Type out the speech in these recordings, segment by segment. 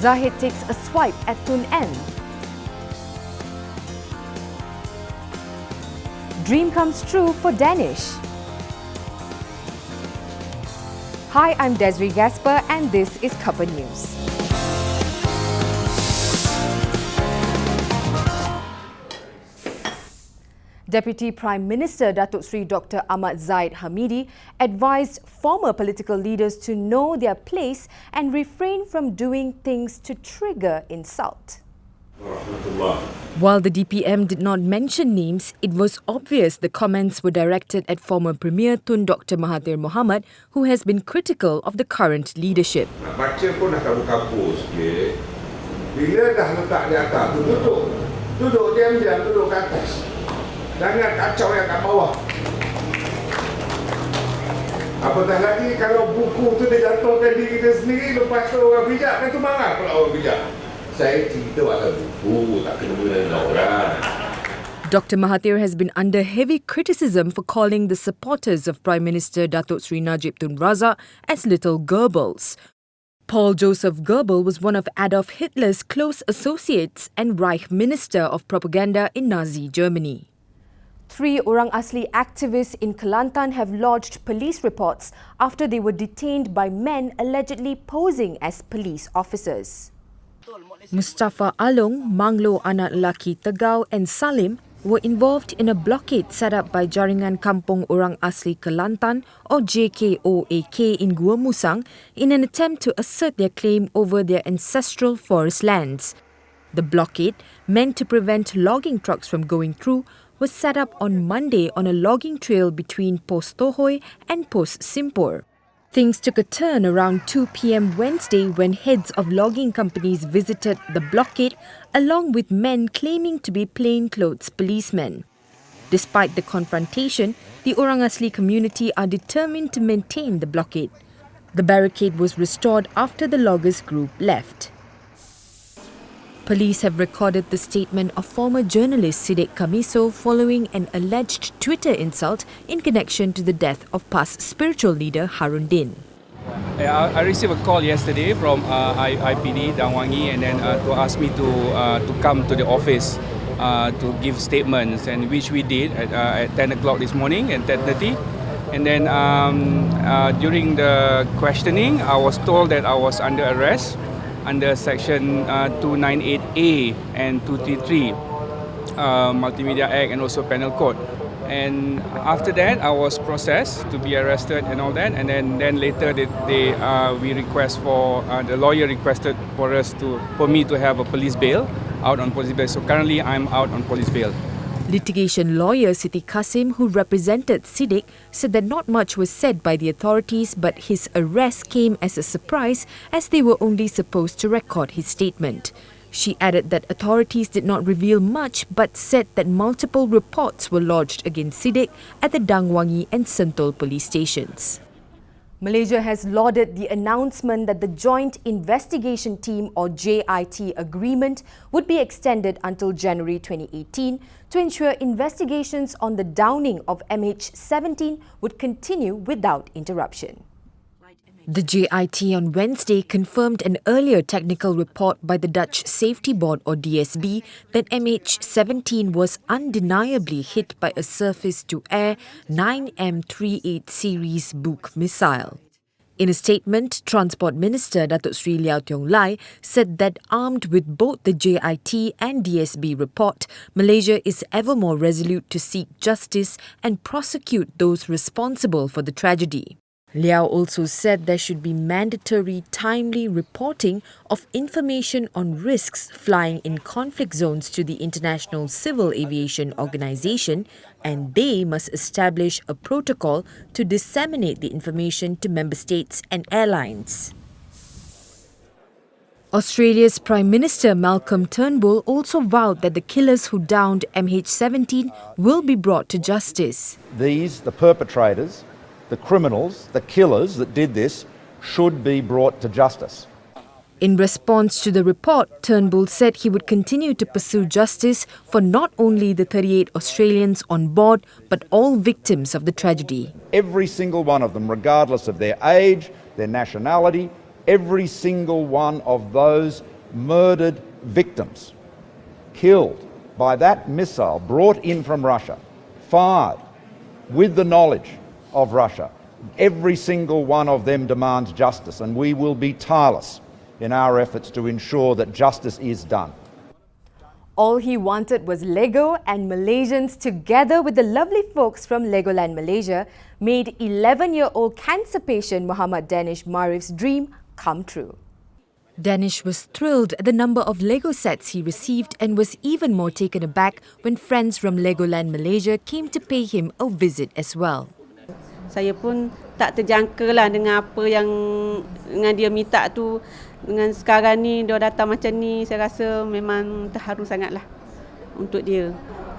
Zahid takes a swipe at Tun N. Dream comes true for Danish. Hi, I'm Desiree Gasper and this is Cuppa News. Deputy Prime Minister Datuk Seri Dr. Ahmad Zahid Hamidi advised former political leaders to know their place and refrain from doing things to trigger insult. While the DPM did not mention names, it was obvious the comments were directed at former Premier Tun Dr. Mahathir Mohamad, who has been critical of the current leadership. Nak baca pun dah kabur-kabur sikit. Bila dah letak di atas, tu duduk. Duduk diam-diam, duduk kat atas. Jangan kacau yang kat bawah. Apatah lagi kalau buku tu dia jatuhkan diri dia sendiri, lepas tu orang bijak, kan tu marah pula orang bijak. Saya cerita pasal buku, tak kena guna dengan orang. Dr. Mahathir has been under heavy criticism for calling the supporters of Prime Minister Datuk Seri Najib Tun Razak as little Goebbels. Paul Joseph Goebbels was one of Adolf Hitler's close associates and Reich Minister of Propaganda in Nazi Germany. 3 orang Asli activists in Kelantan have lodged police reports after they were detained by men allegedly posing as police officers. Mustafa Along, Manglo Anak Lelaki Tegau and Salim were involved in a blockade set up by Jaringan Kampung Orang Asli Kelantan or JKOAK in Gua Musang in an attempt to assert their claim over their ancestral forest lands. The blockade, meant to prevent logging trucks from going through, was set up on Monday on a logging trail between Post Tohoi and Post Simpur. Things took a turn around 2 p.m. Wednesday when heads of logging companies visited the blockade along with men claiming to be plainclothes policemen. Despite the confrontation, the Orang Asli community are determined to maintain the blockade. The barricade was restored after the loggers group left. Police have recorded the statement of former journalist Sidek Kamiso following an alleged Twitter insult in connection to the death of past spiritual leader Harun Din. I received a call yesterday from IPD Dangwangi and then to ask me to come to the office to give statements, and which we did at 10 o'clock this morning and 10:30. And then during the questioning, I was told that I was under arrest under Section 298A and 233 Multimedia Act and also Penal Code. And after that, I was processed to be arrested and all that. And then later, we request for the lawyer requested for me to have a police bail, out on police bail. So currently, I'm out on police bail. Litigation lawyer Siti Kasim, who represented Sidek, said that not much was said by the authorities, but his arrest came as a surprise as they were only supposed to record his statement. She added that authorities did not reveal much but said that multiple reports were lodged against Sidek at the Dangwangi and Sentul police stations. Malaysia has lauded the announcement that the Joint Investigation Team or JIT agreement would be extended until January 2018 to ensure investigations on the downing of MH17 would continue without interruption. The JIT on Wednesday confirmed an earlier technical report by the Dutch Safety Board or DSB that MH17 was undeniably hit by a surface-to-air 9M38 series Buk missile. In a statement, Transport Minister Datuk Seri Liao Tiong Lai said that armed with both the JIT and DSB report, Malaysia is ever more resolute to seek justice and prosecute those responsible for the tragedy. Liao also said there should be mandatory, timely reporting of information on risks flying in conflict zones to the International Civil Aviation Organization, and they must establish a protocol to disseminate the information to member states and airlines. Australia's Prime Minister Malcolm Turnbull also vowed that the killers who downed MH17 will be brought to justice. The perpetrators, the criminals, the killers that did this, should be brought to justice. In response to the report, Turnbull said he would continue to pursue justice for not only the 38 Australians on board, but all victims of the tragedy. Every single one of them, regardless of their age, their nationality, every single one of those murdered victims killed by that missile brought in from Russia, fired with the knowledge of Russia, every single one of them demands justice, and we will be tireless in our efforts to ensure that justice is done. All he wanted was Lego, and Malaysians, together with the lovely folks from Legoland Malaysia, made 11-year-old cancer patient Muhammad Danish Marif's dream come true. Danish was thrilled at the number of Lego sets he received and was even more taken aback when friends from Legoland Malaysia came to pay him a visit as well. Saya pun tak terjangka lah dengan apa yang dengan dia minta tu. Dengan sekarang ni dia datang macam ni, saya rasa memang terharu sangatlah untuk dia.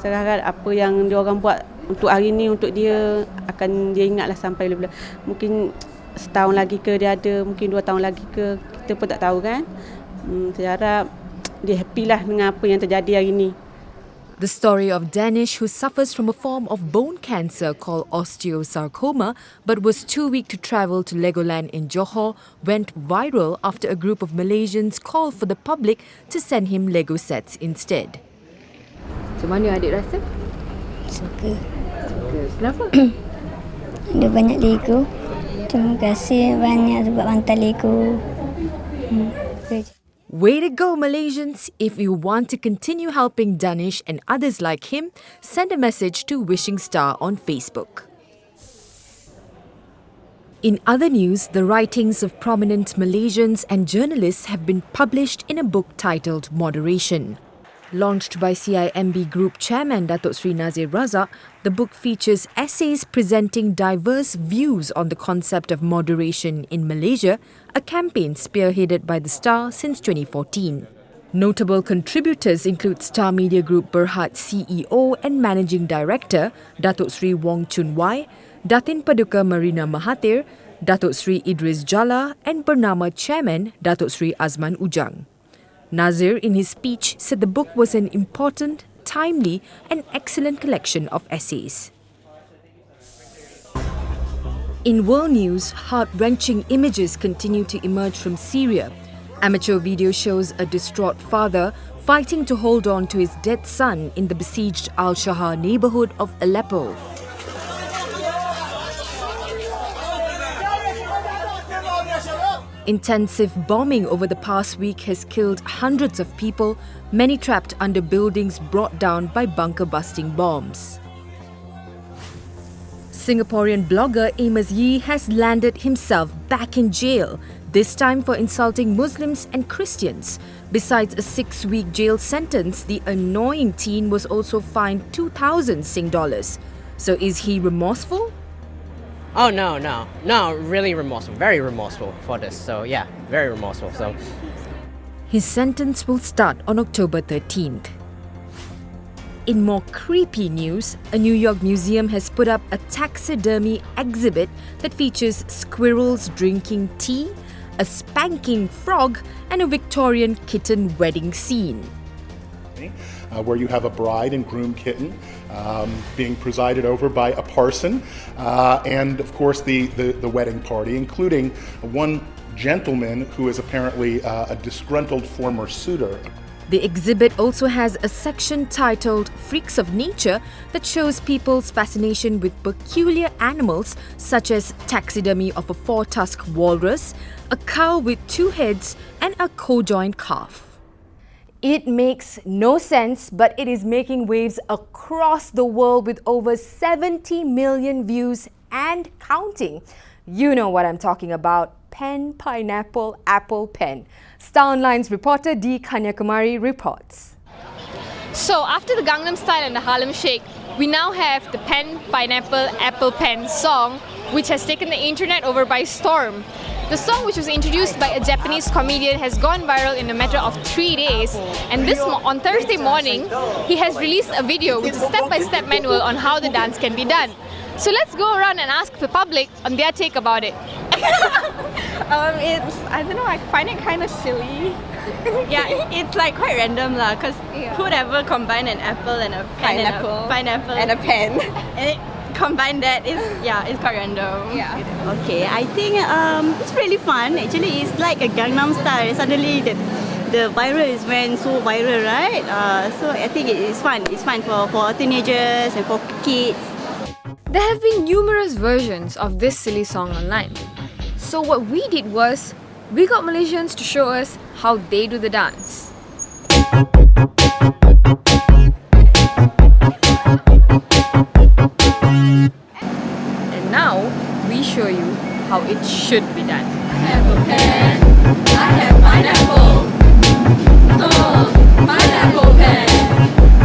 Saya harap apa yang dia orang buat untuk hari ni untuk dia akan dia ingatlah sampai bila-bila. Mungkin setahun lagi ke dia ada, mungkin 2 tahun lagi ke, kita pun tak tahu kan. Saya harap dia happy lah dengan apa yang terjadi hari ni. The story of Danish, who suffers from a form of bone cancer called osteosarcoma but was too weak to travel to Legoland in Johor, went viral after a group of Malaysians called for the public to send him Lego sets instead. Macam mana adik rasa? Suka. Kenapa? Ada banyak Lego. Terima kasih banyak sebab hantar Lego. Way to go, Malaysians! If you want to continue helping Danish and others like him, send a message to Wishing Star on Facebook. In other news, the writings of prominent Malaysians and journalists have been published in a book titled Moderation. Launched by CIMB Group Chairman Datuk Sri Nazir Razak, the book features essays presenting diverse views on the concept of moderation in Malaysia, a campaign spearheaded by the Star since 2014. Notable contributors include Star Media Group Berhad CEO and Managing Director Datuk Sri Wong Chun Wai, Datin Paduka Marina Mahathir, Datuk Sri Idris Jalla and Bernama Chairman Datuk Sri Azman Ujang. Nazir, in his speech, said the book was an important, timely and excellent collection of essays. In world news, heart-wrenching images continue to emerge from Syria. Amateur video shows a distraught father fighting to hold on to his dead son in the besieged Al-Shahar neighborhood of Aleppo. Intensive bombing over the past week has killed hundreds of people, many trapped under buildings brought down by bunker-busting bombs. Singaporean blogger Amos Lee has landed himself back in jail, this time for insulting Muslims and Christians. Besides a 6-week jail sentence, the annoying teen was also fined 2,000 Sing dollars. So is he remorseful? Oh, no, really remorseful, very remorseful for this. So yeah, very remorseful. So his sentence will start on October 13th. In more creepy news, a New York museum has put up a taxidermy exhibit that features squirrels drinking tea, a spanking frog, and a Victorian kitten wedding scene. Where you have a bride and groom kitten being presided over by a parson, and of course the wedding party, including one gentleman who is apparently a disgruntled former suitor. The exhibit also has a section titled Freaks of Nature that shows people's fascination with peculiar animals such as taxidermy of a 4-tusked walrus, a cow with 2 heads, and a co-joined calf. It makes no sense, but it is making waves across the world with over 70 million views and counting. You know what I'm talking about. Penn, pineapple, apple, pen. Star Online's reporter D. Kanyakumari reports. So after the Gangnam Style and the Harlem Shake, we now have the Penn, pineapple, apple, pen song, which has taken the internet over by storm. The song, which was introduced by a Japanese comedian, has gone viral in a matter of 3 days. And on Thursday morning, he has released a video with a step-by-step manual on how the dance can be done. So let's go around and ask the public on their take about it. I don't know, I find it kind of silly. Yeah, it's like quite random lah, because who'd ever combine an apple and a pen pineapple and a pen? And combine that, it's quite random. Yeah. Okay, I think it's really fun. Actually, it's like a Gangnam Style. Suddenly, the viral is went so viral, right? So I think it's fun. It's fun for teenagers and for kids. There have been numerous versions of this silly song online. So what we did was, we got Malaysians to show us how they do the dance. And now, we show you how it should be done. I have a pen, I have pineapple. Oh, pineapple pen,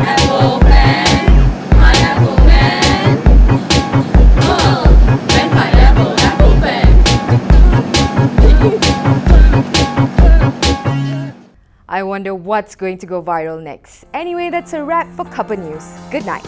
apple pen, pineapple pen. Oh, pen, pineapple, apple pen. I wonder what's going to go viral next. Anyway, that's a wrap for Cuppa News. Good night.